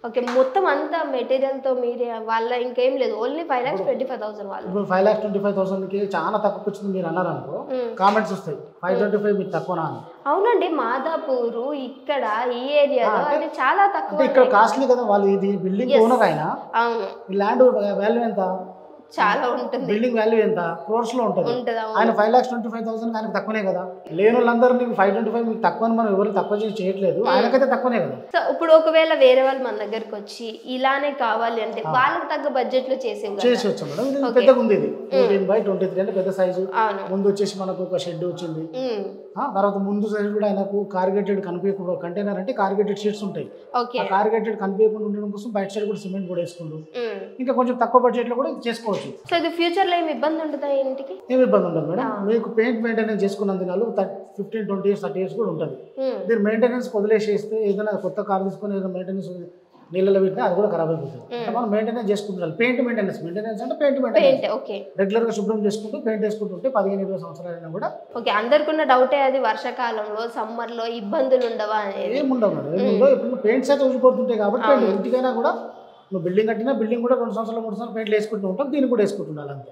Okay. మొత్తం అంతా మెటీరియల్‌తో మీరే వాళ్ళ ఇంకేం లేదు. ఓన్లీ 5,25,000 వాళ్ళు. ఇప్పుడు 5,25,000కి చాలా తక్కువకొచ్చింది మీరు అన్నారనుకో, హ్మ్. కామెంట్స్ వస్తాయి. 525 మీకు తక్కువనా అని. అవునండి. మాదాపూరు ఇక్కడ ఈ ఏరియాలో అంటే చాలా అంటే తక్కువ. ఇక్కడ కాస్ట్లీ కదా వాళ్ళు. ఇది బిల్డింగ్ ఓనర్ ఆయన. అవును. ఈ ల్యాండ్ వాల్యూ ఎంత? చాలా ఉంటుంది. బిల్డింగ్ వాల్యూ ఎంత? క్రోర్స్ లో ఉంటుంది. ఉంటది. ఆయన అవును. 5,25,000 ఆయనకు తక్కువనే కదా. లేని వాళ్ళందరూ మీకు 525 మీకు తక్కువ అని మనం ఎవరు తక్కువ చేసి చేయట్లేదు. ఆయనకైతే తక్కువనే కదా. సో ఇప్పుడు ఒకవేళ వేరే వాళ్ళు మన దగ్గరకు వచ్చి ఇలానే కావాలి అంటే వాళ్ళకి తగ్గ బడ్జెట్ లో చేసేవి చేసేవచ్చు మేడం. ఇది పెద్దగా ఉంది. ఇది 18/23 అంటే పెద్ద సైజు. అవును. ముందు వచ్చేసి మనకు ఒక షెడ్ వచ్చింది. ఉమ్. తర్వాత ముందు సైడ్ కూడా ఆయనకు కార్గేటెడ్ కనిపించకుండా కంటైనర్ అంటే కార్గేటెడ్ షీట్స్ ఉంటాయి. ఓకే. ఆ కార్గేటెడ్ కనిపించకుండా ఉండడం కోసం బయట సైడ్ కూడా సిమెంట్ కూడా వేసుకుంటూ ఉమ్. ఇంకా కొంచెం తక్కువ బడ్జెట్ లో కూడా ఇది చేసుకోవచ్చు. సో ఇది ఫ్యూచర్ లో ఏమి ఇబ్బంది ఉంటుందా ఇంటికి? ఏమి ఇబ్బంది ఉండదు మేడం. మీకు పెయింట్ మెయింటెనెన్స్ చేసుకున్నందుకు 15, 20 years 30 years కూడా ఉంటుంది. ఉమ్. దీని మెయింటెనెన్స్ వదిలేసేస్తే ఏదైనా కొత్త కార్ తీసుకొని ఏదైనా మెయింటెనెన్స్ నీళ్ళలో పెట్టినా అది కూడా ఖరాబ్ అయిపోతుంది. అంటే మనం మెయింటెనెన్స్ చేసుకుంటాం. పెయింట్ మెయింటెనెన్స్ అంటే paint maintenance paint. Okay. Regular గా శుభ్రం చేసుకుంటూ పెయింట్ వేసుకుంటుంటే 15-20 సంవత్సరాలైనా కూడా ఓకే. అందరికున్న డౌటే అది వర్షాకాలంలో సమ్మర్ లో ఇబ్బందులు ఉండవా అనేది. ఏముండవు మేడం. ఏముండవు. ఇప్పుడు పెయింట్స్ అయితే ఊసిపోతుంటాయి కాబట్టి పెయింట్ ఇంటికైనా కూడా నువ్వు బిల్డింగ్ కట్టినా బిల్డింగ్ కూడా 2 సంవత్సరాలు 3 సంవత్సరాలు పెయింట్లు వేసుకుంటూ ఉంటాం. దీన్ని కూడా వేసుకుంటున్నాను అంతే.